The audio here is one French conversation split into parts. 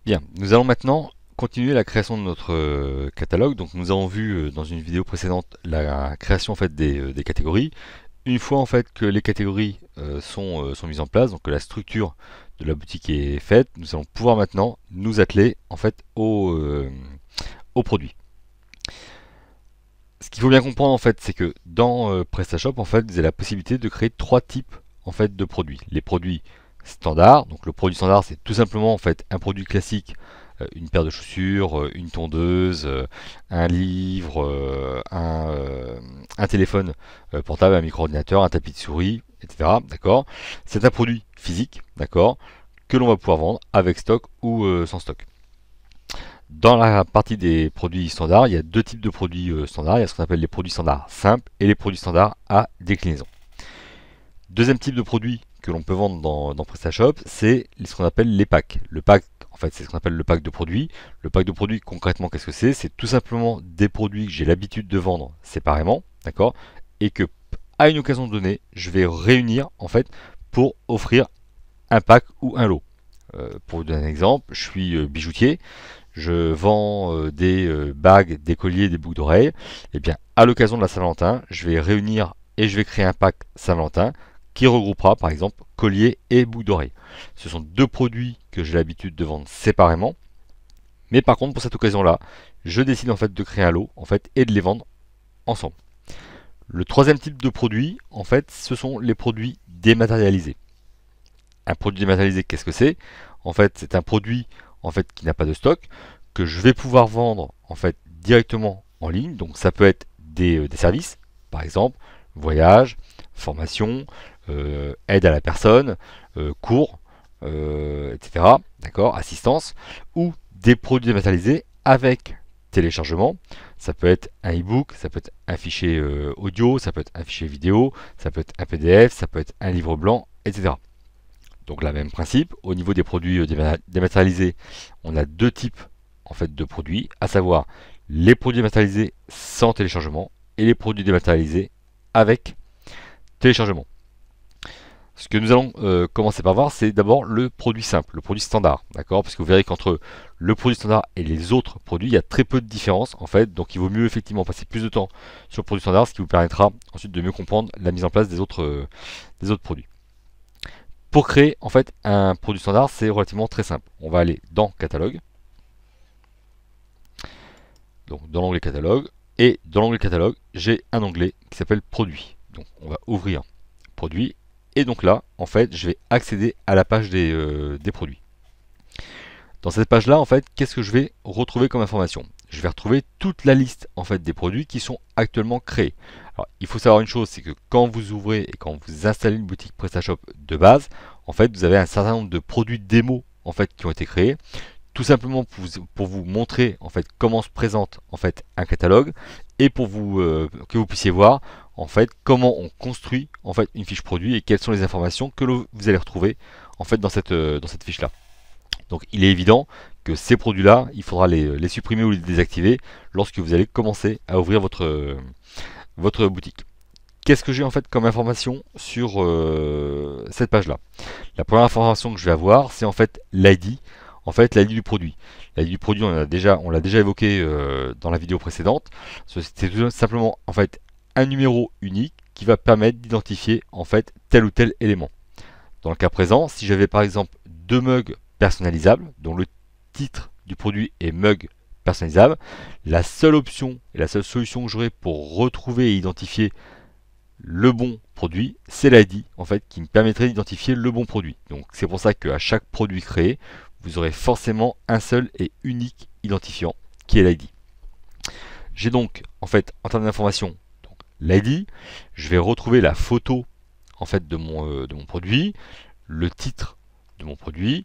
Bien, nous allons maintenant continuer la création de notre catalogue. Donc nous avons vu dans une vidéo précédente la création en fait des catégories. Une fois en fait que les catégories sont mises en place, donc que la structure de la boutique est faite, nous allons pouvoir maintenant nous atteler en fait au produit. Ce qu'il faut bien comprendre en fait, c'est que dans PrestaShop en fait, vous avez la possibilité de créer trois types en fait de produits. Les produits standards, donc le produit standard c'est tout simplement en fait un produit classique, une paire de chaussures, une tondeuse, un livre, un téléphone portable, un micro-ordinateur, un tapis de souris, etc. D'accord. C'est un produit physique, d'accord, que l'on va pouvoir vendre avec stock ou sans stock. Dans la partie des produits standards, il y a deux types de produits standards. Il y a ce qu'on appelle les produits standards simples et les produits standards à déclinaison. Deuxième type de produit que l'on peut vendre dans PrestaShop, c'est ce qu'on appelle les packs. Le pack, en fait, c'est ce qu'on appelle le pack de produits. Le pack de produits, concrètement, qu'est-ce que c'est? C'est tout simplement des produits que j'ai l'habitude de vendre séparément, d'accord, et que à une occasion donnée, je vais réunir en fait pour offrir un pack ou un lot. Pour vous donner un exemple, je suis bijoutier, je vends des bagues, des colliers, des boucles d'oreilles. Et bien, à l'occasion de la Saint-Valentin, je vais réunir et je vais créer un pack Saint-Valentin qui regroupera par exemple collier et boucles d'oreilles. Ce sont deux produits que j'ai l'habitude de vendre séparément. Mais par contre, pour cette occasion-là, je décide en fait de créer un lot en fait et de les vendre ensemble. Le troisième type de produit, en fait, ce sont les produits dématérialisés. Un produit dématérialisé, qu'est-ce que c'est? En fait, c'est un produit en fait qui n'a pas de stock que je vais pouvoir vendre en fait directement en ligne. Donc ça peut être des services, par exemple voyage, formation, aide à la personne, cours, etc. D'accord, assistance, ou des produits dématérialisés avec téléchargement. Ça peut être un e-book, ça peut être un fichier audio, ça peut être un fichier vidéo, ça peut être un PDF, ça peut être un livre blanc, etc. Donc là, même principe, au niveau des produits dématérialisés, on a deux types en fait de produits, à savoir les produits dématérialisés sans téléchargement et les produits dématérialisés avec téléchargement. Ce que nous allons commencer par voir, c'est d'abord le produit simple, le produit standard, d'accord? Parce que vous verrez qu'entre le produit standard et les autres produits, il y a très peu de différence en fait, donc il vaut mieux effectivement passer plus de temps sur le produit standard, ce qui vous permettra ensuite de mieux comprendre la mise en place des autres produits. Pour créer en fait un produit standard, c'est relativement très simple. On va aller dans catalogue, donc dans l'onglet catalogue, et dans l'onglet catalogue, j'ai un onglet qui s'appelle produit. Donc on va ouvrir produit, et donc là, en fait, je vais accéder à la page des produits. Dans cette page-là, en fait, qu'est-ce que je vais retrouver comme information? Je vais retrouver toute la liste en fait des produits qui sont actuellement créés. Alors, il faut savoir une chose, c'est que quand vous ouvrez et quand vous installez une boutique PrestaShop de base, en fait, vous avez un certain nombre de produits démo en fait qui ont été créés, tout simplement pour vous montrer en fait comment se présente en fait un catalogue et pour vous que vous puissiez voir en fait comment on construit en fait une fiche produit et quelles sont les informations que vous allez retrouver en fait dans cette fiche là. Donc il est évident que ces produits-là, il faudra les supprimer ou les désactiver lorsque vous allez commencer à ouvrir votre boutique. Qu'est-ce que j'ai en fait comme information sur cette page-là? La première information que je vais avoir, c'est en fait l'ID, en fait l'ID du produit. L'ID du produit, on l'a déjà évoqué dans la vidéo précédente. C'est tout simplement en fait un numéro unique qui va permettre d'identifier en fait tel ou tel élément. Dans le cas présent, si j'avais par exemple deux mugs personnalisables, dont le titre du produit est mug personnalisable, la seule option et la seule solution que j'aurai pour retrouver et identifier le bon produit, c'est l'ID en fait qui me permettrait d'identifier le bon produit. Donc c'est pour ça qu'à chaque produit créé, vous aurez forcément un seul et unique identifiant qui est l'ID. J'ai donc en fait en termes d'information l'ID, je vais retrouver la photo en fait de mon produit, le titre de mon produit,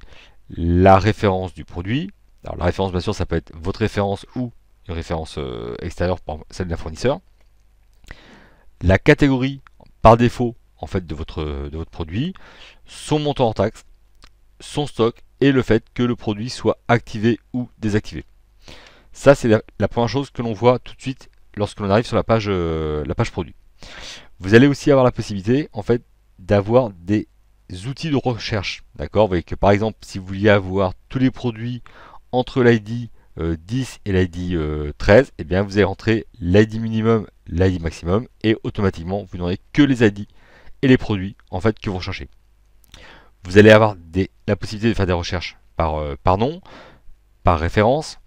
la référence du produit. Alors la référence bien sûr ça peut être votre référence ou une référence extérieure, par celle d'un fournisseur. La catégorie par défaut en fait de votre produit, son montant hors taxe, son stock et le fait que le produit soit activé ou désactivé. Ça c'est la première chose que l'on voit tout de suite lorsque l'on arrive sur la page produit. Vous allez aussi avoir la possibilité en fait d'avoir des outils de recherche. D'accord? Vous voyez que par exemple si vous vouliez avoir tous les produits entre l'ID 10 et l'ID 13, et bien vous allez rentrer l'ID minimum, l'ID maximum, et automatiquement vous n'aurez que les ID et les produits en fait que vous recherchez. Vous allez avoir la possibilité de faire des recherches par nom, par référence,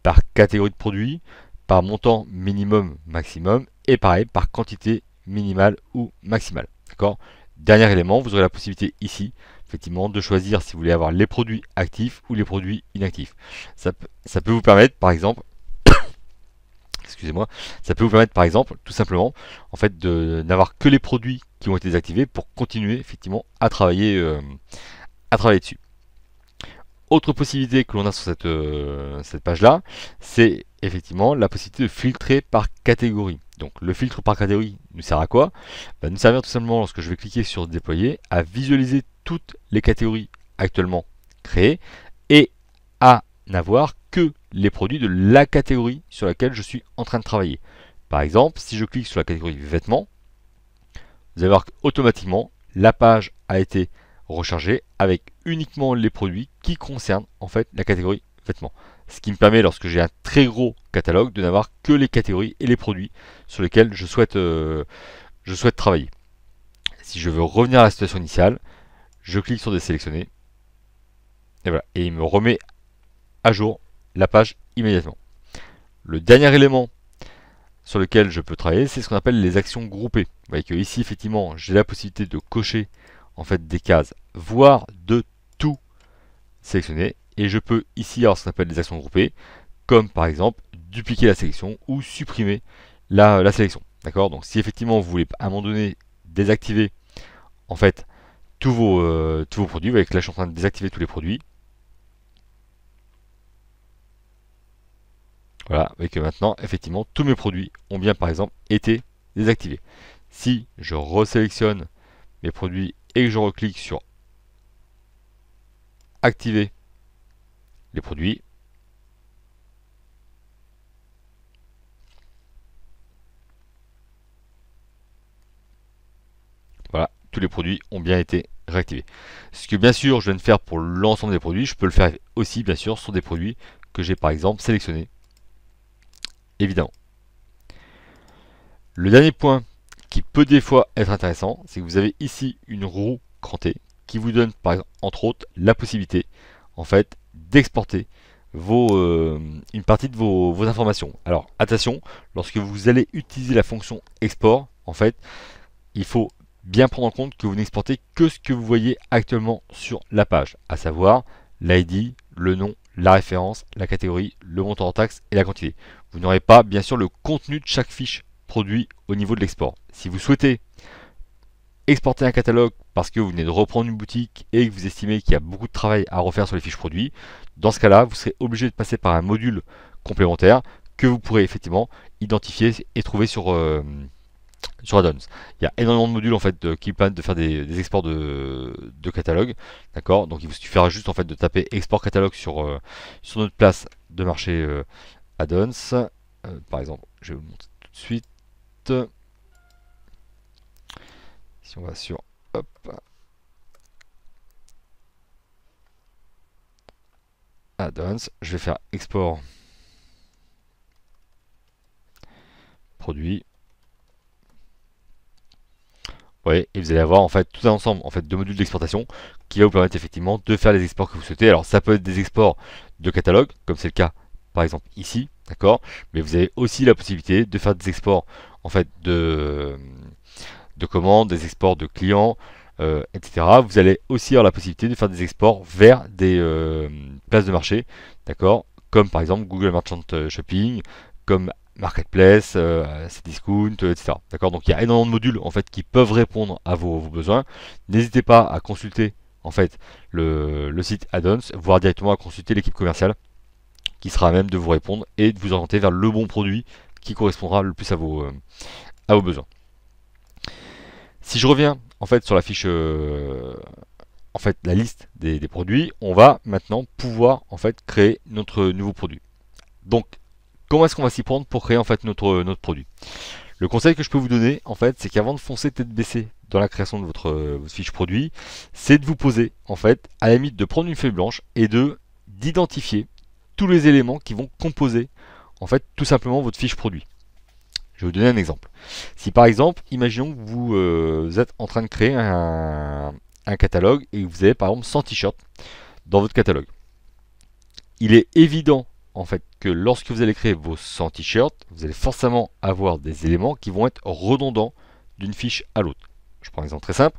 par catégorie de produit, par montant minimum, maximum, et pareil par quantité minimale ou maximale. D'accord. Dernier élément, vous aurez la possibilité ici, effectivement, de choisir si vous voulez avoir les produits actifs ou les produits inactifs. Ça peut vous permettre, par exemple, excusez-moi, ça peut vous permettre, par exemple, tout simplement, en fait, de n'avoir que les produits qui ont été désactivés pour continuer, effectivement, à travailler dessus. Autre possibilité que l'on a sur cette page-là, c'est effectivement la possibilité de filtrer par catégorie. Donc le filtre par catégorie nous sert à quoi? Nous servir tout simplement, lorsque je vais cliquer sur déployer, à visualiser toutes les catégories actuellement créées et à n'avoir que les produits de la catégorie sur laquelle je suis en train de travailler. Par exemple, si je clique sur la catégorie vêtements, vous allez voir qu'automatiquement la page a été rechargé avec uniquement les produits qui concernent en fait la catégorie vêtements. Ce qui me permet, lorsque j'ai un très gros catalogue, de n'avoir que les catégories et les produits sur lesquels je souhaite travailler. Si je veux revenir à la situation initiale, je clique sur désélectionner et voilà, et il me remet à jour la page immédiatement. Le dernier élément sur lequel je peux travailler, c'est ce qu'on appelle les actions groupées. Vous voyez que ici, effectivement, j'ai la possibilité de cocher en fait des cases, voire de tout sélectionner. Et je peux ici avoir ce qu'on appelle des actions groupées, comme par exemple dupliquer la sélection ou supprimer la sélection. D'accord. Donc si effectivement vous voulez à un moment donné désactiver en fait tous vos produits, vous voyez que là je suis en train de désactiver tous les produits. Voilà, vous voyez que maintenant effectivement tous mes produits ont bien par exemple été désactivés. Si je resélectionne mes produits et que je reclique sur activer les produits, voilà, tous les produits ont bien été réactivés. Ce que bien sûr je viens de faire pour l'ensemble des produits, je peux le faire aussi bien sûr sur des produits que j'ai par exemple sélectionnés, évidemment. Le dernier point qui peut des fois être intéressant, c'est que vous avez ici une roue crantée qui vous donne par exemple, entre autres, la possibilité en fait d'exporter une partie de vos informations. Alors attention, lorsque vous allez utiliser la fonction export, en fait, il faut bien prendre en compte que vous n'exportez que ce que vous voyez actuellement sur la page, à savoir l'ID, le nom, la référence, la catégorie, le montant en taxe et la quantité. Vous n'aurez pas bien sûr le contenu de chaque fiche produit au niveau de l'export. Si vous souhaitez exporter un catalogue parce que vous venez de reprendre une boutique et que vous estimez qu'il y a beaucoup de travail à refaire sur les fiches produits, dans ce cas-là, vous serez obligé de passer par un module complémentaire que vous pourrez effectivement identifier et trouver sur Addons. Il y a énormément de modules en fait qui permettent de faire des exports de catalogue, d'accord. Donc il vous suffira juste en fait de taper export catalogue sur notre place de marché Addons. Par exemple, je vais vous montrer tout de suite. Si on va sur hop, Addons, je vais faire export produit. Ouais, et vous allez avoir en fait tout un ensemble en fait de modules d'exportation qui va vous permettre effectivement de faire les exports que vous souhaitez. Alors ça peut être des exports de catalogue, comme c'est le cas par exemple ici, d'accord, mais vous avez aussi la possibilité de faire des exports en fait de commandes, des exports de clients, etc. Vous allez aussi avoir la possibilité de faire des exports vers des places de marché, d'accord, comme par exemple Google Merchant Shopping, comme Marketplace, Cdiscount, etc. D'accord. Donc il y a énormément de modules en fait qui peuvent répondre à vos besoins. N'hésitez pas à consulter en fait le site Addons, voire directement à consulter l'équipe commerciale qui sera à même de vous répondre et de vous orienter vers le bon produit qui correspondra le plus à vos besoins. Si je reviens en fait sur la fiche, en fait la liste des produits, on va maintenant pouvoir en fait créer notre nouveau produit. Donc comment est-ce qu'on va s'y prendre pour créer en fait notre produit? Le conseil que je peux vous donner en fait, c'est qu'avant de foncer tête baissée dans la création de votre fiche produit, c'est de vous poser en fait à la limite de prendre une feuille blanche et d'identifier tous les éléments qui vont composer en fait tout simplement votre fiche produit. Je vais vous donner un exemple. Si par exemple, imaginons que vous êtes en train de créer un catalogue et que vous avez par exemple 100 t-shirts dans votre catalogue. Il est évident en fait que lorsque vous allez créer vos 100 t-shirts, vous allez forcément avoir des éléments qui vont être redondants d'une fiche à l'autre. Je prends un exemple très simple.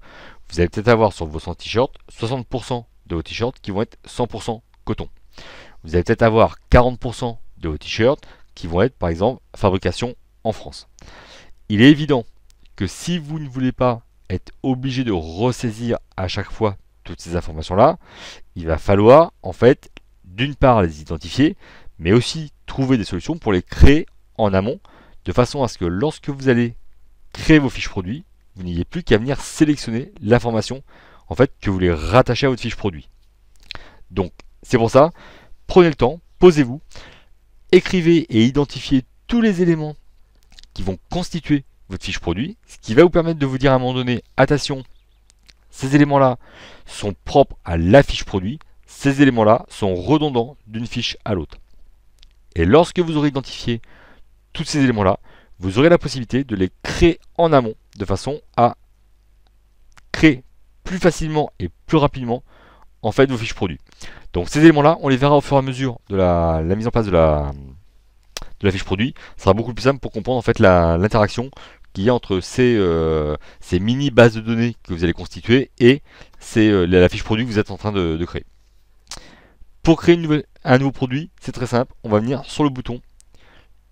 Vous allez peut-être avoir sur vos 100 t-shirts 60% de vos t-shirts qui vont être 100% coton. Vous allez peut-être avoir 40% de vos t-shirts qui vont être par exemple fabrication en France. Il est évident que si vous ne voulez pas être obligé de ressaisir à chaque fois toutes ces informations-là, il va falloir en fait d'une part les identifier, mais aussi trouver des solutions pour les créer en amont, de façon à ce que lorsque vous allez créer vos fiches produits, vous n'ayez plus qu'à venir sélectionner l'information en fait que vous voulez rattacher à votre fiche produit. Donc c'est pour ça, prenez le temps, posez-vous, écrivez et identifiez tous les éléments qui vont constituer votre fiche produit, ce qui va vous permettre de vous dire à un moment donné, attention, ces éléments-là sont propres à la fiche produit, ces éléments-là sont redondants d'une fiche à l'autre. Et lorsque vous aurez identifié tous ces éléments-là, vous aurez la possibilité de les créer en amont, de façon à créer plus facilement et plus rapidement en fait vos fiches produits. Donc ces éléments-là, on les verra au fur et à mesure de la mise en place de la fiche produit. Ce sera beaucoup plus simple pour comprendre en fait l'interaction qu'il y a entre ces mini bases de données que vous allez constituer et la fiche produit que vous êtes en train de créer. Pour créer un nouveau produit, c'est très simple. On va venir sur le bouton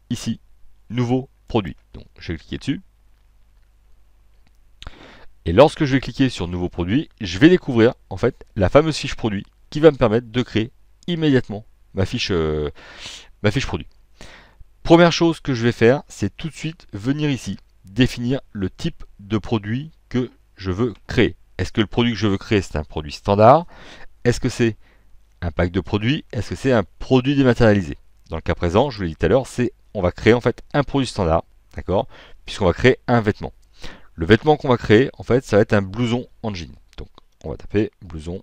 ici, nouveau produit. Donc je vais cliquer dessus. Et lorsque je vais cliquer sur nouveau produit, je vais découvrir en fait la fameuse fiche produit qui va me permettre de créer immédiatement ma fiche produit. Première chose que je vais faire, c'est tout de suite venir ici, définir le type de produit que je veux créer. Est-ce que le produit que je veux créer, c'est un produit standard? Est-ce que c'est un pack de produits? Est-ce que c'est un produit dématérialisé? Dans le cas présent, je vous l'ai dit tout à l'heure, on va créer en fait un produit standard, d'accord? Puisqu'on va créer un vêtement. Le vêtement qu'on va créer, en fait, ça va être un blouson en jean. Donc, on va taper blouson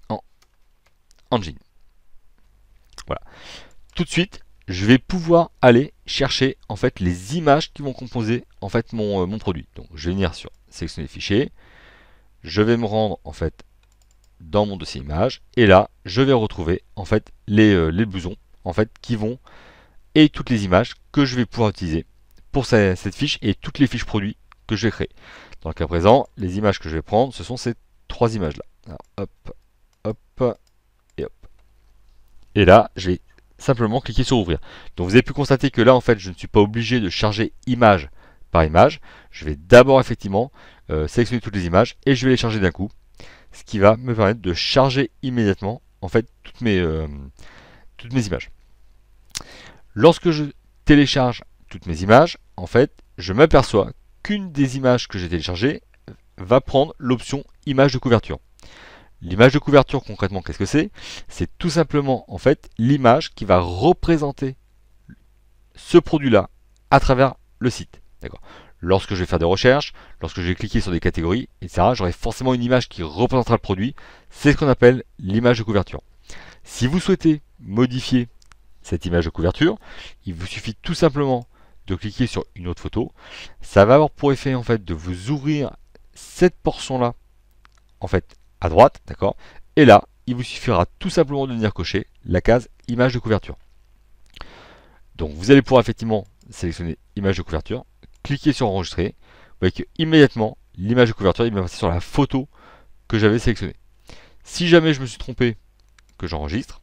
en jean. Voilà. Tout de suite, je vais pouvoir aller chercher en fait les images qui vont composer en fait mon produit. Donc, je vais venir sur sélectionner fichiers. Je vais me rendre en fait dans mon dossier images et là, je vais retrouver en fait les blousons en fait qui vont et toutes les images que je vais pouvoir utiliser pour cette fiche et toutes les fiches produits que je vais créer. Dans le cas présent, les images que je vais prendre, ce sont ces trois images là. Alors, hop, hop et hop. Et là, je vais simplement cliquer sur ouvrir. Donc vous avez pu constater que là en fait je ne suis pas obligé de charger image par image. Je vais d'abord effectivement sélectionner toutes les images et je vais les charger d'un coup. Ce qui va me permettre de charger immédiatement en fait toutes mes images. Lorsque je télécharge toutes mes images, en fait, je m'aperçois qu'une des images que j'ai téléchargées va prendre l'option image de couverture. L'image de couverture, concrètement, qu'est-ce que c'est? C'est tout simplement, en fait, l'image qui va représenter ce produit-là à travers le site. D'accord. Lorsque je vais faire des recherches, lorsque je vais cliquer sur des catégories, etc., j'aurai forcément une image qui représentera le produit. C'est ce qu'on appelle l'image de couverture. Si vous souhaitez modifier cette image de couverture, il vous suffit tout simplement de cliquer sur une autre photo. Ça va avoir pour effet en fait de vous ouvrir cette portion-là en fait à droite, d'accord. Et là, il vous suffira tout simplement de venir cocher la case image de couverture. Donc vous allez pouvoir effectivement sélectionner image de couverture, cliquer sur enregistrer. Vous voyez que immédiatement l'image de couverture il va passer sur la photo que j'avais sélectionnée. Si jamais je me suis trompé, que j'enregistre,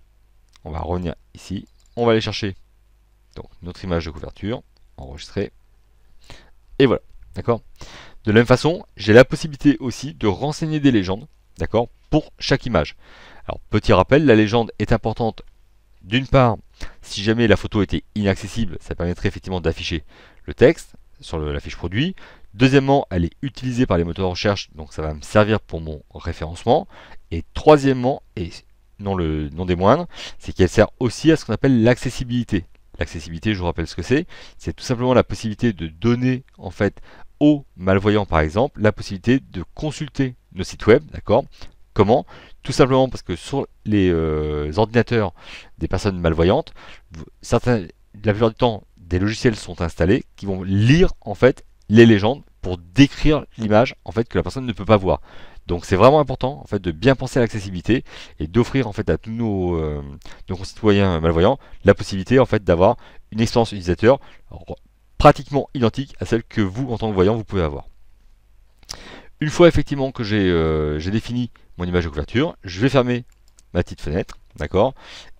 on va revenir ici, on va aller chercher donc notre image de couverture, enregistrer, et voilà, d'accord. De la même façon, j'ai la possibilité aussi de renseigner des légendes, d'accord, pour chaque image. Alors petit rappel, la légende est importante. D'une part, si jamais la photo était inaccessible, ça permettrait effectivement d'afficher le texte sur la fiche produit. Deuxièmement, elle est utilisée par les moteurs de recherche, donc ça va me servir pour mon référencement. Et troisièmement, et non des moindres, c'est qu'elle sert aussi à ce qu'on appelle l'accessibilité. L'accessibilité, je vous rappelle ce que c'est tout simplement la possibilité de donner en fait aux malvoyants par exemple la possibilité de consulter nos sites web, d'accord, Comment? Tout simplement parce que sur les ordinateurs des personnes malvoyantes, la plupart du temps, des logiciels sont installés qui vont lire en fait les légendes pour décrire l'image en fait que la personne ne peut pas voir. Donc c'est vraiment important en fait de bien penser à l'accessibilité et d'offrir en fait à tous nos concitoyens malvoyants la possibilité en fait d'avoir une expérience utilisateur pratiquement identique à celle que vous en tant que voyant vous pouvez avoir. Une fois effectivement que j'ai défini mon image de couverture, je vais fermer ma petite fenêtre, d'accord?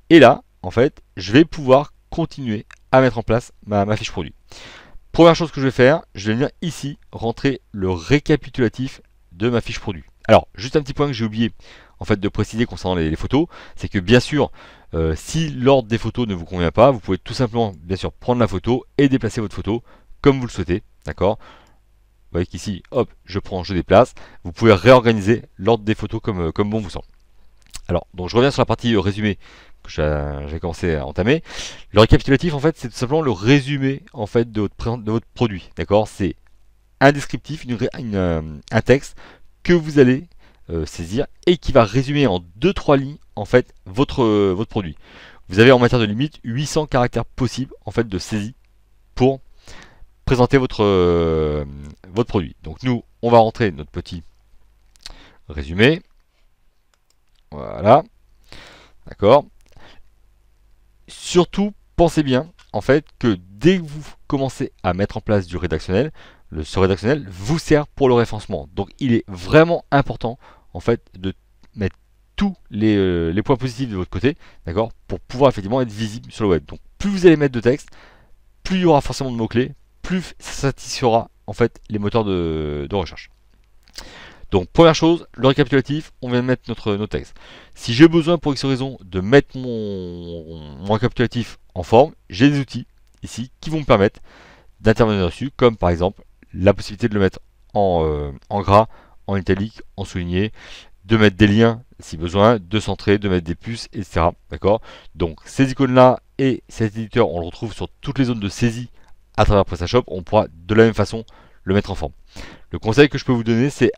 Et là, en fait, je vais pouvoir continuer à mettre en place ma fiche produit. Première chose que je vais faire, je vais venir ici rentrer le récapitulatif de ma fiche produit. Alors, juste un petit point que j'ai oublié en fait de préciser concernant les photos, c'est que bien sûr, si l'ordre des photos ne vous convient pas, vous pouvez tout simplement bien sûr prendre la photo et déplacer votre photo comme vous le souhaitez, d'accord? Vous voyez qu'ici, hop, je prends, je déplace. Vous pouvez réorganiser l'ordre des photos comme bon vous semble. Alors, donc je reviens sur la partie résumé que j'ai commencé à entamer. Le récapitulatif, en fait, c'est tout simplement le résumé en fait de votre produit. D'accord? C'est un descriptif, un texte que vous allez saisir et qui va résumer en 2-3 lignes en fait votre produit. Vous avez en matière de limite 800 caractères possibles en fait de saisie pour présenter votre produit. Donc nous, on va rentrer notre petit résumé. Voilà. D'accord. Surtout, pensez bien, en fait, que dès que vous commencez à mettre en place du rédactionnel, ce rédactionnel vous sert pour le référencement. Donc il est vraiment important, en fait, de mettre tous les points positifs de votre côté, d'accord, pour pouvoir effectivement être visible sur le web. Donc plus vous allez mettre de texte, plus il y aura forcément de mots-clés, plus ça satisfera en fait les moteurs de recherche. Donc première chose, le récapitulatif, on vient de mettre notre texte. Si j'ai besoin pour X raison de mettre mon récapitulatif en forme, j'ai des outils ici qui vont me permettre d'intervenir dessus, comme par exemple la possibilité de le mettre en gras, en italique, en souligné, de mettre des liens si besoin, de centrer, de mettre des puces, etc. D'accord? Donc ces icônes-là et cet éditeur, on le retrouve sur toutes les zones de saisie à travers PrestaShop. On pourra de la même façon le mettre en forme. Le conseil que je peux vous donner, c'est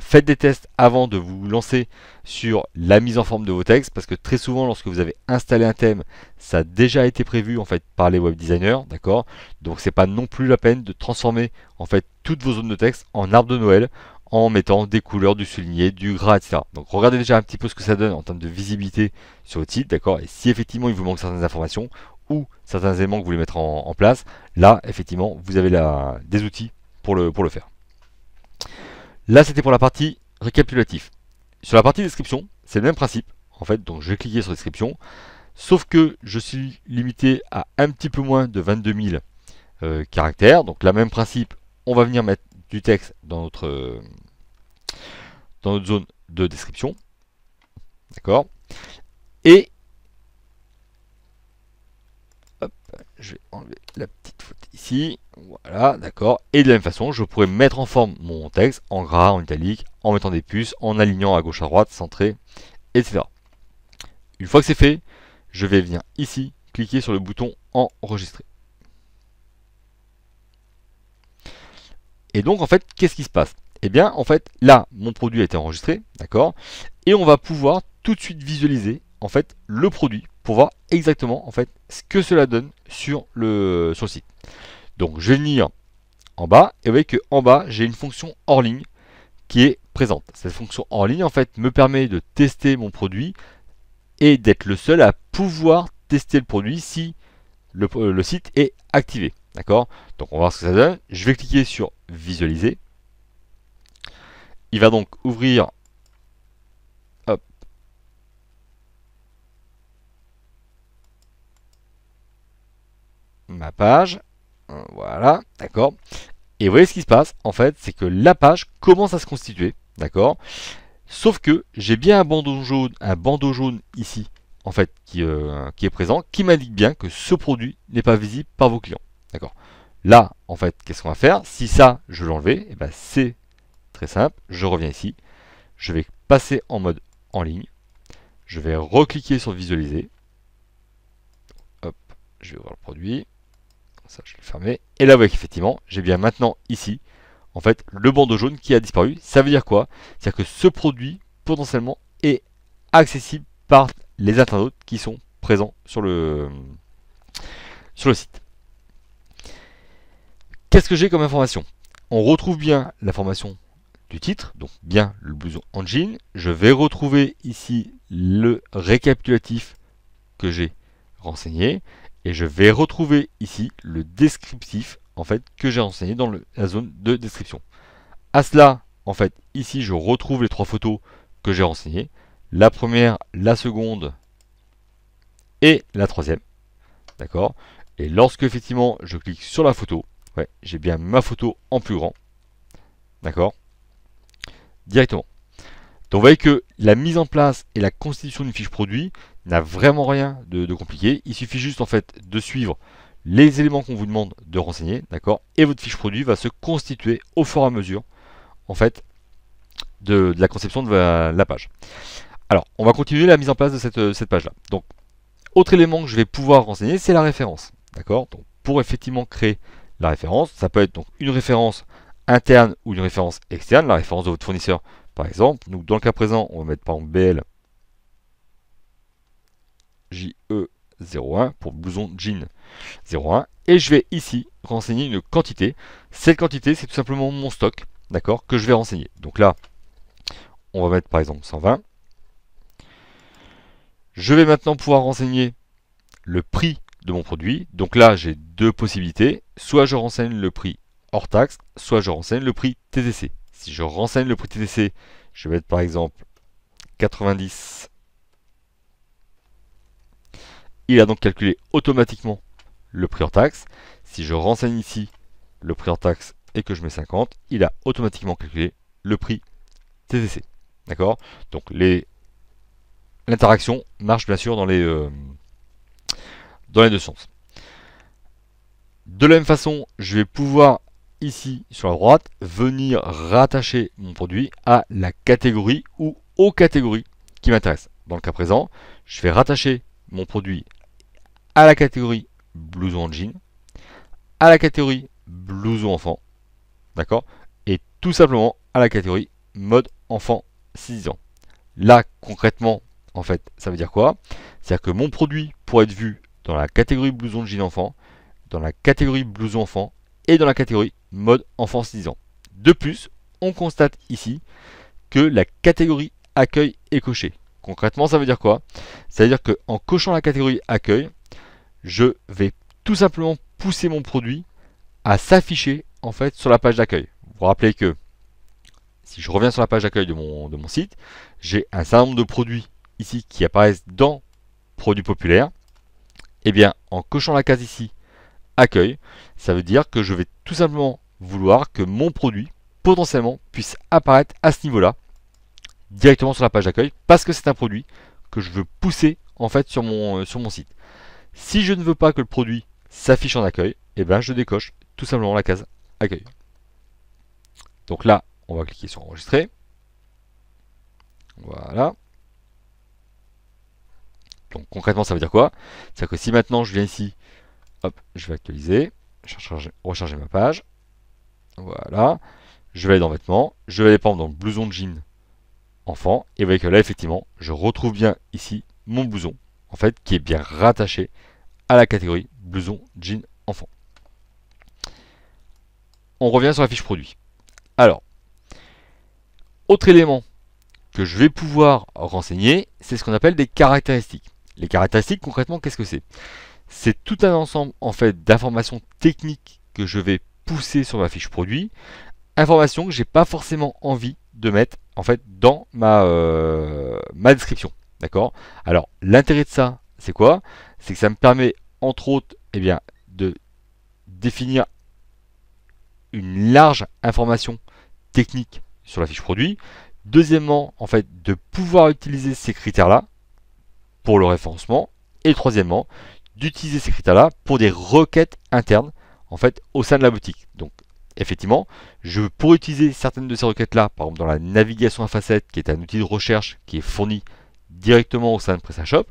faites des tests avant de vous lancer sur la mise en forme de vos textes, parce que très souvent lorsque vous avez installé un thème, ça a déjà été prévu en fait par les web designers, d'accord? Donc c'est pas non plus la peine de transformer en fait toutes vos zones de texte en arbre de Noël en mettant des couleurs, du souligné, du gras, etc. Donc regardez déjà un petit peu ce que ça donne en termes de visibilité sur votre site, d'accord? Et si effectivement il vous manque certaines informations ou certains éléments que vous voulez mettre en place, là effectivement vous avez des outils pour le faire. Là, c'était pour la partie récapitulatif. Sur la partie description, c'est le même principe. En fait, donc je vais cliquer sur description. Sauf que je suis limité à un petit peu moins de 22 000 caractères. Donc, le même principe, on va venir mettre du texte dans notre zone de description. D'accord? Et hop, je vais enlever la petite faute ici. Voilà, d'accord. Et de la même façon, je pourrais mettre en forme mon texte en gras, en italique, en mettant des puces, en alignant à gauche à droite, centré, etc. Une fois que c'est fait, je vais venir ici, cliquer sur le bouton enregistrer. Et donc en fait, qu'est-ce qui se passe? Eh bien, en fait, là, mon produit a été enregistré, d'accord? Et on va pouvoir tout de suite visualiser en fait le produit pour voir exactement en fait ce que cela donne sur le site. Donc je vais venir en bas et vous voyez que en bas j'ai une fonction hors ligne qui est présente. Cette fonction hors ligne en fait me permet de tester mon produit et d'être le seul à pouvoir tester le produit si le site est activé. D'accord? Donc on va voir ce que ça donne. Je vais cliquer sur visualiser. Il va donc ouvrir hop, ma page. Voilà, d'accord. Et vous voyez ce qui se passe, en fait, c'est que la page commence à se constituer, d'accord. Sauf que j'ai bien un bandeau jaune ici, en fait, qui est présent, qui m'indique bien que ce produit n'est pas visible par vos clients, d'accord. Là, en fait, qu'est-ce qu'on va faire? Si ça, je veux l'enlever, et ben c'est très simple. Je reviens ici, je vais passer en mode en ligne, je vais recliquer sur visualiser. Hop, je vais ouvrir le produit. Ça, je vais le fermer. Et là, vous voyez qu'effectivement, j'ai bien maintenant ici, en fait, le bandeau jaune qui a disparu. Ça veut dire quoi? C'est-à-dire que ce produit potentiellement est accessible par les internautes qui sont présents sur le site. Qu'est-ce que j'ai comme information? On retrouve bien l'information du titre, donc bien le blouson engine. Je vais retrouver ici le récapitulatif que j'ai renseigné et je vais retrouver ici le descriptif en fait que j'ai renseigné dans la zone de description. À cela, en fait, ici je retrouve les 3 photos que j'ai renseignées. La première, la seconde et la troisième. D'accord? Et lorsque effectivement je clique sur la photo, ouais, j'ai bien ma photo en plus grand. D'accord? Directement. Donc vous voyez que la mise en place et la constitution d'une fiche produit n'a vraiment rien de compliqué. Il suffit juste en fait de suivre les éléments qu'on vous demande de renseigner, d'accord? Et votre fiche produit va se constituer au fur et à mesure en fait de la conception de la page. Alors, on va continuer la mise en place de cette page-là. Donc, autre élément que je vais pouvoir renseigner, c'est la référence. D'accord? Donc, pour effectivement créer la référence, ça peut être donc une référence interne ou une référence externe, la référence de votre fournisseur par exemple. Donc, dans le cas présent, on va mettre par exemple BL JE01 pour blouson jean 01. Et je vais ici renseigner une quantité. Cette quantité, c'est tout simplement mon stock, d'accord, que je vais renseigner. Donc là, on va mettre par exemple 120. Je vais maintenant pouvoir renseigner le prix de mon produit. Donc là, j'ai deux possibilités. Soit je renseigne le prix hors taxe, soit je renseigne le prix TTC. Si je renseigne le prix TTC, je vais mettre par exemple 90. Il a donc calculé automatiquement le prix hors taxe. Si je renseigne ici le prix hors taxe et que je mets 50, il a automatiquement calculé le prix TTC. D'accord? Donc l'interaction marche bien sûr dans les deux sens. De la même façon, je vais pouvoir ici sur la droite venir rattacher mon produit à la catégorie ou aux catégories qui m'intéressent. Dans le cas présent, je vais rattacher mon produit à la catégorie blouson en jean, à la catégorie blouson enfant, d'accord, et tout simplement à la catégorie mode enfant 6 ans. Là, concrètement, en fait, ça veut dire quoi? C'est-à-dire que mon produit pourrait être vu dans la catégorie blouson de jean enfant, dans la catégorie blouson enfant et dans la catégorie mode enfant 6 ans. De plus, on constate ici que la catégorie accueil est cochée. Concrètement, ça veut dire quoi? Ça veut dire qu'en cochant la catégorie accueil, je vais tout simplement pousser mon produit à s'afficher en fait sur la page d'accueil. Vous vous rappelez que si je reviens sur la page d'accueil de mon site, j'ai un certain nombre de produits ici qui apparaissent dans produits populaires. Et bien, en cochant la case ici, accueil, ça veut dire que je vais tout simplement vouloir que mon produit potentiellement puisse apparaître à ce niveau-là, directement sur la page d'accueil, parce que c'est un produit que je veux pousser en fait sur mon site. Si je ne veux pas que le produit s'affiche en accueil, et bien je décoche tout simplement la case accueil. Donc là, on va cliquer sur enregistrer. Voilà. Donc concrètement, ça veut dire quoi? C'est-à-dire que si maintenant je viens ici, hop, je vais actualiser, recharger ma page. Voilà. Je vais aller dans vêtements, je vais aller prendre dans le blouson de jean enfant, et vous voyez que là, effectivement, je retrouve bien ici mon blouson, en fait, qui est bien rattaché à la catégorie blouson jean enfant. On revient sur la fiche produit. Alors, autre élément que je vais pouvoir renseigner, c'est ce qu'on appelle des caractéristiques. Les caractéristiques, concrètement, qu'est-ce que c'est? C'est tout un ensemble en fait d'informations techniques que je vais pousser sur ma fiche produit, informations que j'ai pas forcément envie de mettre en fait dans ma description. D'accord? Alors l'intérêt de ça, c'est quoi? C'est que ça me permet entre autres de définir une large information technique sur la fiche produit. Deuxièmement, en fait, de pouvoir utiliser ces critères-là pour le référencement. Et troisièmement, d'utiliser ces critères-là pour des requêtes internes en fait au sein de la boutique. Donc effectivement, je pourrais utiliser certaines de ces requêtes-là, par exemple dans la navigation à facettes, qui est un outil de recherche qui est fourni directement au sein de PrestaShop,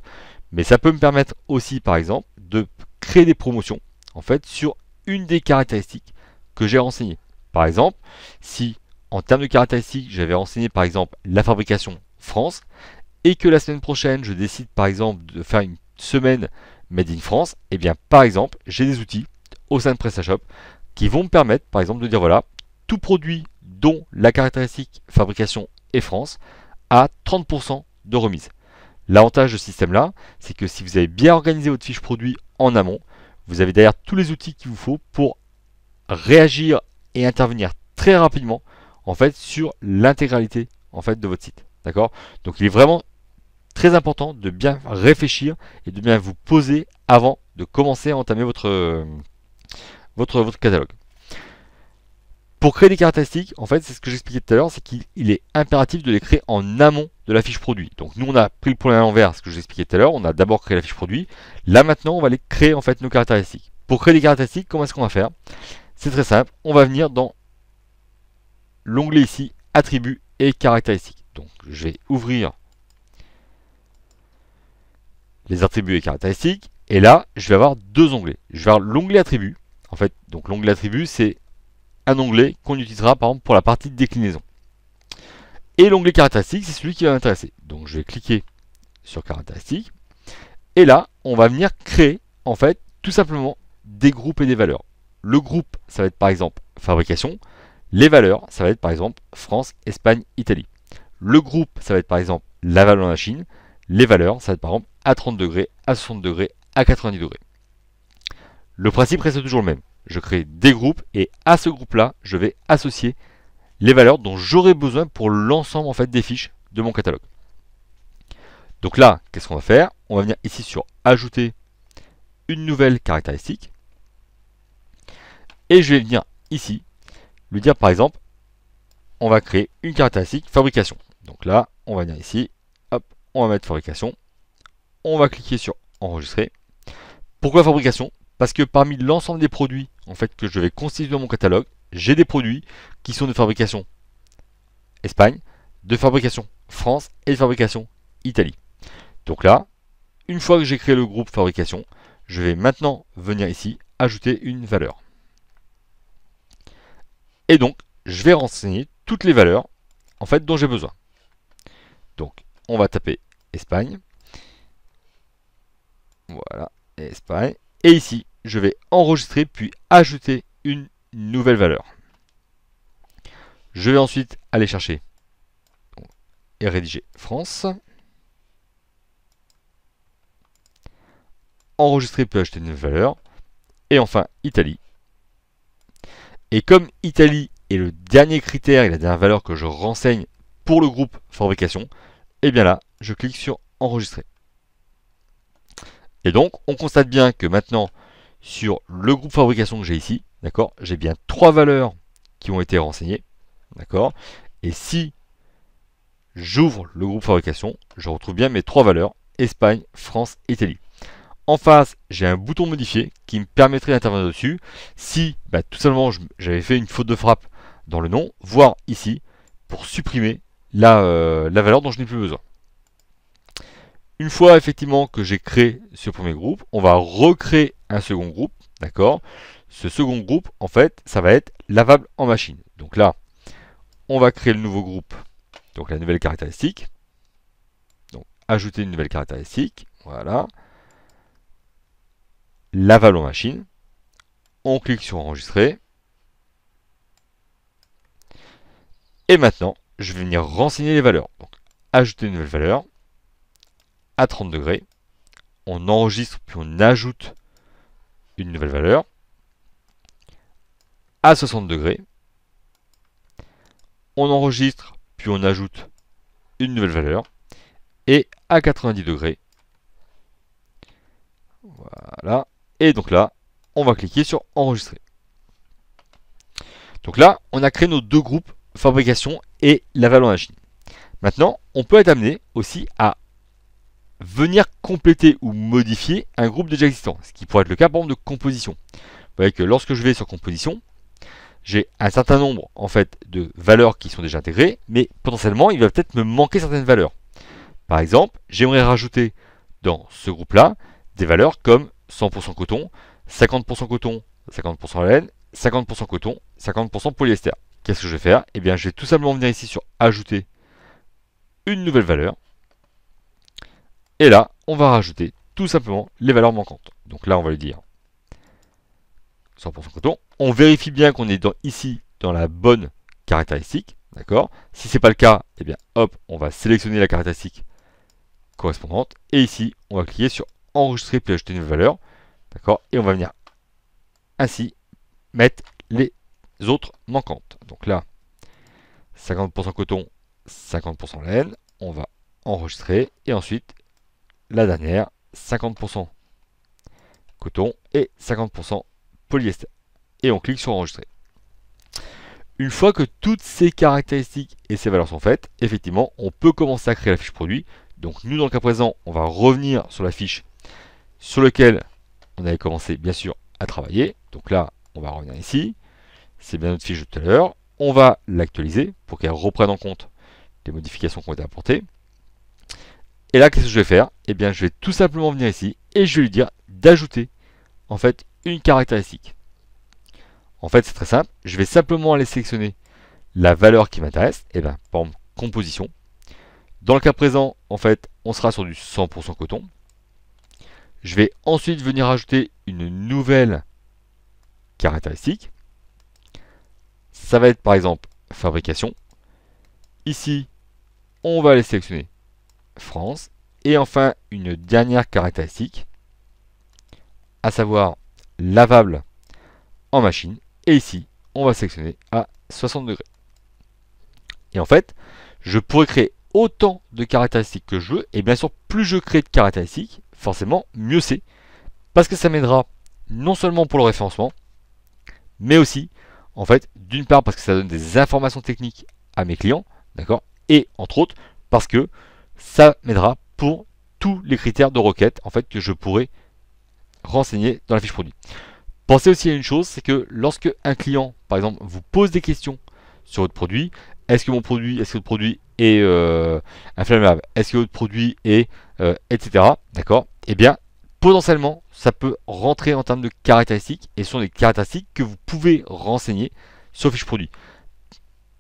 mais ça peut me permettre aussi, par exemple, de créer des promotions en fait sur une des caractéristiques que j'ai renseignées. Par exemple, si en termes de caractéristiques, j'avais renseigné par exemple la fabrication France, et que la semaine prochaine, je décide par exemple de faire une semaine Made in France, et bien par exemple, j'ai des outils au sein de PrestaShop qui vont me permettre par exemple de dire voilà, tout produit dont la caractéristique fabrication est France a 30% de remise. L'avantage de ce système-là, c'est que si vous avez bien organisé votre fiche produit en amont, vous avez derrière tous les outils qu'il vous faut pour réagir et intervenir très rapidement en fait sur l'intégralité en fait de votre site. D'accord? Donc il est vraiment très important de bien réfléchir et de bien vous poser avant de commencer à entamer votre catalogue. Pour créer des caractéristiques, en fait, c'est ce que j'expliquais tout à l'heure, c'est qu'il est impératif de les créer en amont de la fiche produit. Donc nous, on a pris le problème à l'envers, ce que je vous expliquais tout à l'heure, on a d'abord créé la fiche produit. Là maintenant, on va aller créer en fait nos caractéristiques. Pour créer des caractéristiques, comment est-ce qu'on va faire? C'est très simple, on va venir dans l'onglet ici, attributs et caractéristiques. Donc je vais ouvrir les attributs et caractéristiques, et là, je vais avoir deux onglets. Je vais avoir l'onglet attributs. En fait, donc l'onglet attributs, c'est un onglet qu'on utilisera par exemple pour la partie de déclinaison. Et l'onglet caractéristiques, c'est celui qui va m'intéresser. Donc je vais cliquer sur caractéristiques. Et là, on va venir créer, en fait, tout simplement des groupes et des valeurs. Le groupe, ça va être par exemple fabrication. Les valeurs, ça va être par exemple France, Espagne, Italie. Le groupe, ça va être par exemple la valeur en Chine. Les valeurs, ça va être par exemple à 30 degrés, à 60 degrés, à 90 degrés. Le principe reste toujours le même. Je crée des groupes et à ce groupe-là, je vais associer les valeurs dont j'aurai besoin pour l'ensemble en fait des fiches de mon catalogue. Donc là, qu'est-ce qu'on va faire? On va venir ici sur ajouter une nouvelle caractéristique. Et je vais venir ici lui dire par exemple, on va créer une caractéristique fabrication. Donc là, on va venir ici, hop, on va mettre fabrication. On va cliquer sur enregistrer. Pourquoi fabrication? Parce que parmi l'ensemble des produits en fait, que je vais constituer dans mon catalogue, j'ai des produits qui sont de fabrication Espagne, de fabrication France et de fabrication Italie. Donc là, une fois que j'ai créé le groupe fabrication, je vais maintenant venir ici ajouter une valeur. Et donc, je vais renseigner toutes les valeurs en fait dont j'ai besoin. Donc, on va taper Espagne. Voilà, Espagne. Et ici, je vais enregistrer puis ajouter une nouvelle valeur. Je vais ensuite aller chercher et rédiger France. Enregistrer puis ajouter une nouvelle valeur. Et enfin, Italie. Et comme Italie est le dernier critère et la dernière valeur que je renseigne pour le groupe fabrication, et bien là, je clique sur enregistrer. Et donc, on constate bien que maintenant, sur le groupe fabrication que j'ai ici, d'accord, j'ai bien trois valeurs qui ont été renseignées, d'accord. Et si j'ouvre le groupe fabrication, je retrouve bien mes trois valeurs, Espagne, France, Italie. En face, j'ai un bouton modifier qui me permettrait d'intervenir dessus si tout simplement j'avais fait une faute de frappe dans le nom, voire ici, pour supprimer la valeur dont je n'ai plus besoin. Une fois effectivement que j'ai créé ce premier groupe, on va recréer un second groupe, d'accord. Ce second groupe, en fait, ça va être lavable en machine. Donc là, on va créer le nouveau groupe, donc la nouvelle caractéristique. Donc, ajouter une nouvelle caractéristique, voilà. Lavable en machine. On clique sur enregistrer. Et maintenant, je vais venir renseigner les valeurs. Donc, ajouter une nouvelle valeur à 30 degrés. On enregistre puis on ajoute une nouvelle valeur à 60 degrés. On enregistre puis on ajoute une nouvelle valeur et à 90 degrés. Voilà. Et donc là, on va cliquer sur enregistrer. Donc là, on a créé nos deux groupes, fabrication et lavable en machine. Maintenant, on peut être amené aussi à venir compléter ou modifier un groupe déjà existant, ce qui pourrait être le cas par exemple de composition. Vous voyez que lorsque je vais sur composition, j'ai un certain nombre en fait de valeurs qui sont déjà intégrées, mais potentiellement il va peut-être me manquer certaines valeurs. Par exemple, j'aimerais rajouter dans ce groupe-là des valeurs comme 100% coton, 50% coton, 50% laine, 50% coton, 50% polyester. Qu'est-ce que je vais faire? Eh bien, je vais tout simplement venir ici sur ajouter une nouvelle valeur. Et là, on va rajouter tout simplement les valeurs manquantes. Donc là, on va lui dire 100% coton. On vérifie bien qu'on est ici dans la bonne caractéristique. D'accord. Si ce n'est pas le cas, eh bien, hop, on va sélectionner la caractéristique correspondante. Et ici, on va cliquer sur enregistrer puis ajouter une nouvelle valeur. D'accord. Et on va venir ainsi mettre les autres manquantes. Donc là, 50% coton, 50% laine. On va enregistrer. Et ensuite, la dernière, 50% coton et 50% polyester. Et on clique sur enregistrer. Une fois que toutes ces caractéristiques et ces valeurs sont faites, effectivement, on peut commencer à créer la fiche produit. Donc nous, dans le cas présent, on va revenir sur la fiche sur laquelle on avait commencé, bien sûr, à travailler. Donc là, on va revenir ici. C'est bien notre fiche de tout à l'heure. On va l'actualiser pour qu'elle reprenne en compte les modifications qui ont été apportées. Et là, qu'est-ce que je vais faire? Eh bien, je vais tout simplement venir ici et je vais lui dire d'ajouter, en fait, une caractéristique. En fait, c'est très simple. Je vais simplement aller sélectionner la valeur qui m'intéresse. Et bien, par exemple, composition. Dans le cas présent, en fait, on sera sur du 100% coton. Je vais ensuite venir ajouter une nouvelle caractéristique. Ça va être par exemple fabrication. Ici, on va aller sélectionner France. Et enfin, une dernière caractéristique, à savoir lavable en machine. Et ici, on va sélectionner à 60 degrés. Et en fait, je pourrais créer autant de caractéristiques que je veux. Et bien sûr, plus je crée de caractéristiques, forcément, mieux c'est. Parce que ça m'aidera non seulement pour le référencement, mais aussi, en fait, d'une part parce que ça donne des informations techniques à mes clients, d'accord, et entre autres, parce que ça m'aidera pour tous les critères de requête, en fait, que je pourrais renseigner dans la fiche produit. Pensez aussi à une chose, c'est que lorsque un client, par exemple, vous pose des questions sur votre produit, est-ce que votre produit est inflammable, est-ce que votre produit est, etc., d'accord, eh bien, potentiellement, ça peut rentrer en termes de caractéristiques, et ce sont des caractéristiques que vous pouvez renseigner sur fiche produit.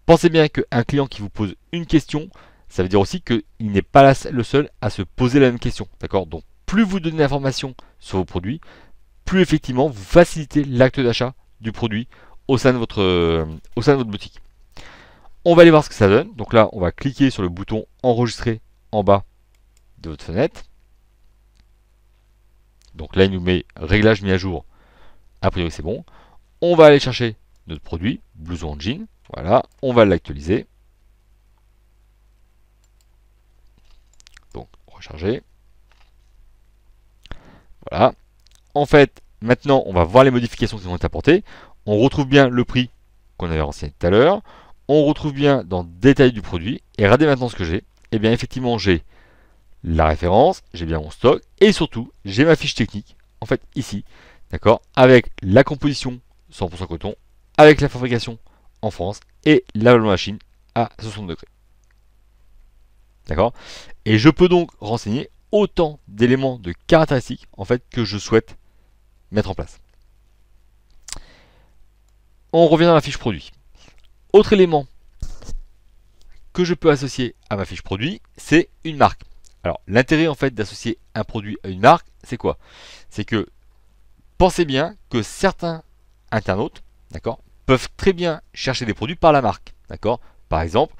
Pensez bien qu'un client qui vous pose une question, ça veut dire aussi qu'il n'est pas le seul à se poser la même question, d'accord. Donc, plus vous donnez d'informations sur vos produits, plus effectivement vous facilitez l'acte d'achat du produit au sein de votre boutique. On va aller voir ce que ça donne. Donc là, on va cliquer sur le bouton enregistrer en bas de votre fenêtre. Donc là, il nous met réglage mis à jour. A priori, c'est bon. On va aller chercher notre produit, blouson en jean. Voilà, on va l'actualiser. Donc, recharger. Voilà. En fait, maintenant, on va voir les modifications qui vont être apportées. On retrouve bien le prix qu'on avait renseigné tout à l'heure. On retrouve bien dans le détail du produit. Et regardez maintenant ce que j'ai. Eh bien, effectivement, j'ai la référence, j'ai bien mon stock. Et surtout, j'ai ma fiche technique, en fait, ici. D'accord, avec la composition 100% coton, avec la fabrication en France et la machine à 60 degrés. D'accord. Et je peux donc renseigner autant d'éléments de caractéristiques en fait que je souhaite mettre en place. On revient dans la fiche produit. Autre élément que je peux associer à ma fiche produit, c'est une marque. Alors l'intérêt en fait d'associer un produit à une marque, c'est quoi? C'est que pensez bien que certains internautes, d'accord, peuvent très bien chercher des produits par la marque, d'accord. Par exemple,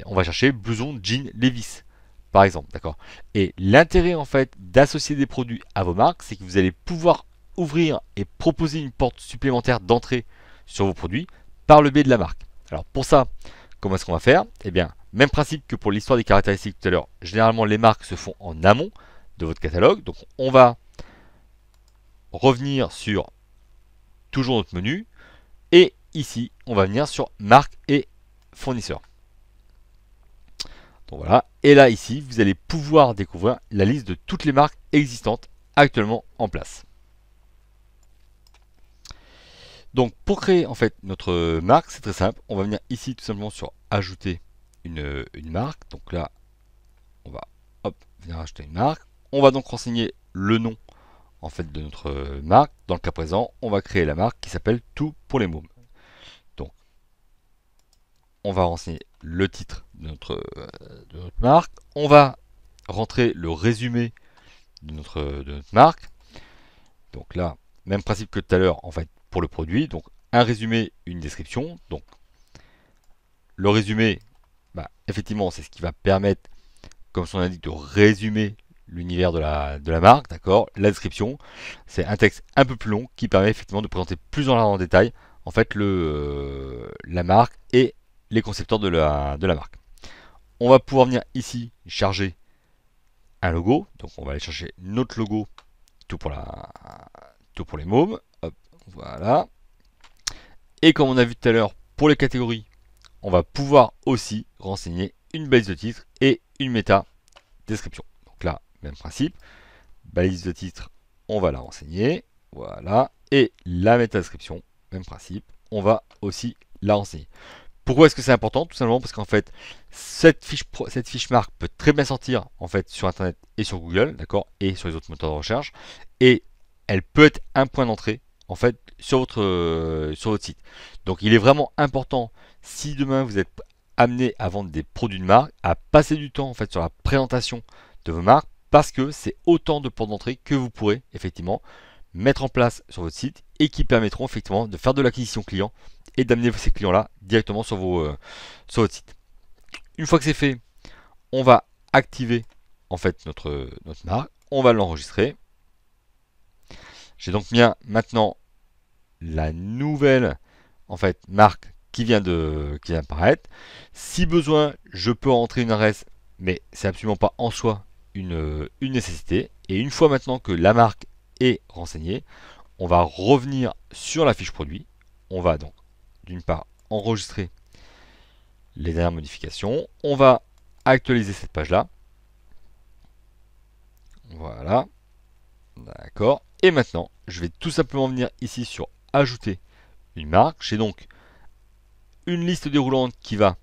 on va chercher blouson jean Levi's, par exemple, d'accord. Et l'intérêt en fait d'associer des produits à vos marques, c'est que vous allez pouvoir ouvrir et proposer une porte supplémentaire d'entrée sur vos produits par le biais de la marque. Alors pour ça, comment est-ce qu'on va faire? Eh bien, même principe que pour l'histoire des caractéristiques tout à l'heure. Généralement, les marques se font en amont de votre catalogue. Donc on va revenir sur toujours notre menu. Et ici, on va venir sur marque et fournisseur. Donc voilà. Et là, ici, vous allez pouvoir découvrir la liste de toutes les marques existantes actuellement en place. Donc pour créer en fait notre marque, c'est très simple. On va venir ici tout simplement sur ajouter une marque. Donc là, on va venir ajouter une marque. On va donc renseigner le nom en fait de notre marque. Dans le cas présent, on va créer la marque qui s'appelle Tout pour les mômes. Donc on va renseigner le titre de notre marque. On va rentrer le résumé de notre marque. Donc là, même principe que tout à l'heure, en fait, pour le produit. Donc un résumé, une description. Donc le résumé, bah, effectivement, c'est ce qui va permettre, comme son indique, de résumer l'univers de la marque, d'accord. La description, c'est un texte un peu plus long qui permet effectivement de présenter plus en détail en fait la marque et les concepteurs de la marque. On va pouvoir venir ici charger un logo, donc on va aller chercher notre logo, tout pour les mômes. Hop, voilà. Et comme on a vu tout à l'heure pour les catégories, on va pouvoir aussi renseigner une balise de titre et une méta description. Donc là, même principe, balise de titre, on va la renseigner, voilà, et la méta description, même principe, on va aussi la renseigner. Pourquoi est-ce que c'est important? Tout simplement parce qu'en fait, cette fiche marque peut très bien sortir en fait sur Internet et sur Google, d'accord, et sur les autres moteurs de recherche, et elle peut être un point d'entrée en fait sur votre site. Donc il est vraiment important, si demain vous êtes amené à vendre des produits de marque, à passer du temps en fait sur la présentation de vos marques, parce que c'est autant de portes d'entrée que vous pourrez effectivement mettre en place sur votre site et qui permettront effectivement de faire de l'acquisition client et d'amener ces clients-là directement sur sur votre site. Une fois que c'est fait, on va activer en fait notre marque, on va l'enregistrer. J'ai donc bien maintenant la nouvelle en fait marque qui vient d'apparaître. Si besoin, je peux rentrer une adresse, mais c'est absolument pas en soi une nécessité. Et une fois maintenant que la marque est renseignée, on va revenir sur la fiche produit. On va donc d'une part enregistrer les dernières modifications. On va actualiser cette page-là. Voilà. D'accord. Et maintenant, je vais tout simplement venir ici sur ajouter une marque. J'ai donc une liste déroulante qui va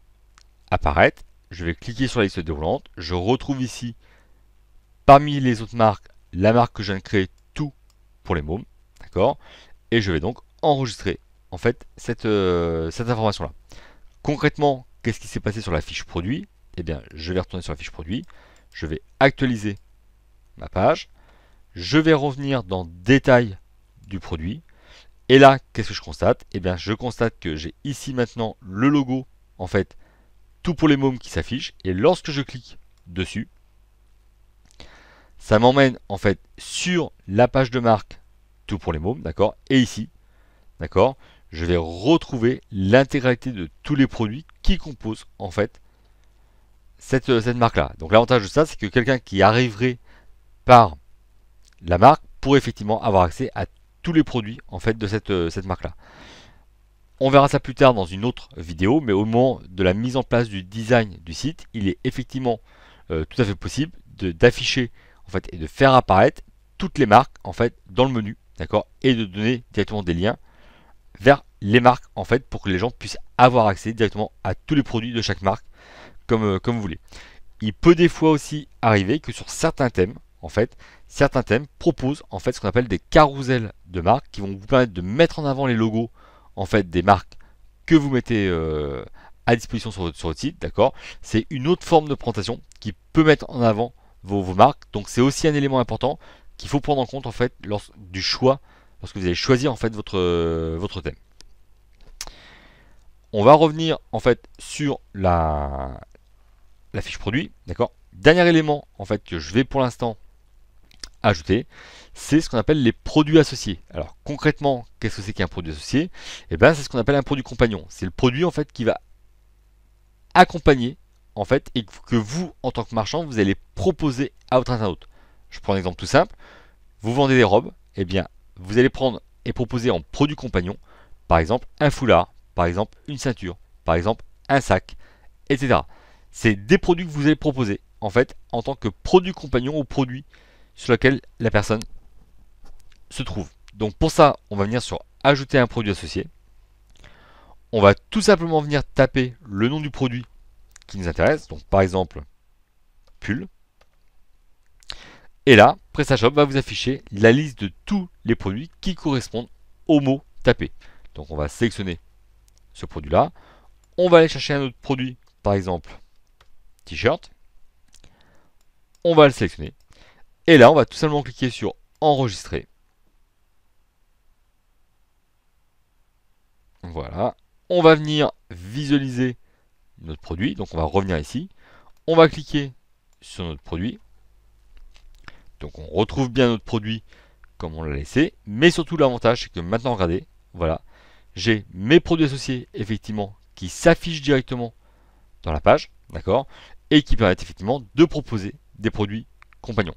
apparaître. Je vais cliquer sur la liste déroulante. Je retrouve ici, parmi les autres marques, la marque que je viens de créer, tout pour les mômes. D'accord. Et je vais donc enregistrer en fait cette information-là. Concrètement, qu'est-ce qui s'est passé sur la fiche produit? Eh bien, je vais retourner sur la fiche produit. Je vais actualiser ma page. Je vais revenir dans détail du produit. Et là, qu'est-ce que je constate? Eh bien, je constate que j'ai ici maintenant le logo, en fait, tout pour les mômes qui s'affiche. Et lorsque je clique dessus, ça m'emmène en fait sur la page de marque tout pour les mômes, d'accord? Et ici, d'accord, je vais retrouver l'intégralité de tous les produits qui composent en fait cette marque-là. Donc l'avantage de ça, c'est que quelqu'un qui arriverait par la marque pourrait effectivement avoir accès à tous les produits en fait de cette marque-là. On verra ça plus tard dans une autre vidéo, mais au moment de la mise en place du design du site, il est effectivement tout à fait possible d'afficher en fait et de faire apparaître toutes les marques en fait dans le menu, d'accord, et de donner directement des liens vers les marques en fait pour que les gens puissent avoir accès directement à tous les produits de chaque marque comme vous voulez. Il peut des fois aussi arriver que sur certains thèmes, en fait, certains thèmes proposent en fait ce qu'on appelle des carousels de marques qui vont vous permettre de mettre en avant les logos en fait des marques que vous mettez à disposition sur votre site, d'accord. C'est une autre forme de présentation qui peut mettre en avant vos marques. Donc c'est aussi un élément important qu'il faut prendre en compte en fait lorsque vous allez choisir en fait votre thème. On va revenir en fait sur la fiche produit, d'accord. Dernier élément en fait que je vais pour l'instant ajouter, c'est ce qu'on appelle les produits associés. Alors concrètement, qu'est-ce que c'est qu'un produit associé? Eh bien, c'est ce qu'on appelle un produit compagnon. C'est le produit en fait qui va accompagner en fait et que vous, en tant que marchand, vous allez proposer à votre internaute. Je prends un exemple tout simple. Vous vendez des robes, eh bien, vous allez prendre et proposer en produit compagnon, par exemple, un foulard, par exemple, une ceinture, par exemple, un sac, etc. C'est des produits que vous allez proposer en fait en tant que produit compagnon au produit sur lequel la personne se trouve. Donc pour ça, on va venir sur ajouter un produit associé. On va tout simplement venir taper le nom du produit qui nous intéresse. Donc par exemple, pull. Et là, PrestaShop va vous afficher la liste de tous les produits qui correspondent au mot tapé. Donc on va sélectionner ce produit-là. On va aller chercher un autre produit, par exemple t-shirt. On va le sélectionner. Et là, on va tout simplement cliquer sur enregistrer. Voilà. On va venir visualiser notre produit. Donc on va revenir ici. On va cliquer sur notre produit. Donc on retrouve bien notre produit comme on l'a laissé. Mais surtout l'avantage, c'est que maintenant, regardez, voilà, j'ai mes produits associés, effectivement, qui s'affichent directement dans la page, d'accord, et qui permettent effectivement de proposer des produits compagnons.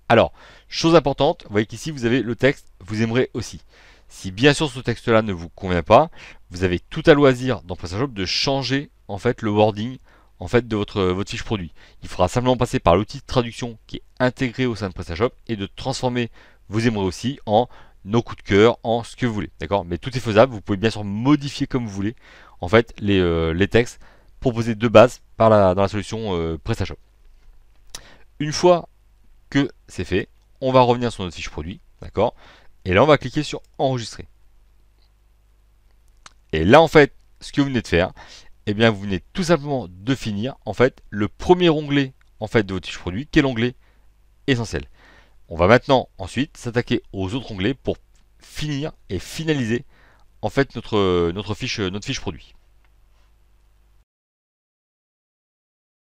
Alors, chose importante, vous voyez qu'ici vous avez le texte, vous aimerez aussi. Si bien sûr ce texte-là ne vous convient pas, vous avez tout à loisir dans PrestaShop de changer en fait le wording en fait de votre fiche produit. Il faudra simplement passer par l'outil de traduction qui est intégré au sein de PrestaShop et de transformer vous aimerez aussi en nos coups de cœur, en ce que vous voulez, d'accord. Mais tout est faisable, vous pouvez bien sûr modifier comme vous voulez en fait les textes proposés de base dans la solution PrestaShop. Une fois que c'est fait, on va revenir sur notre fiche produit, d'accord. Et là, on va cliquer sur enregistrer. Et là, en fait, ce que vous venez de faire, eh bien, vous venez tout simplement de finir, en fait, le premier onglet, en fait, de votre fiche produit, qui est l'onglet essentiel. On va maintenant, ensuite, s'attaquer aux autres onglets pour finir et finaliser, en fait, notre fiche produit.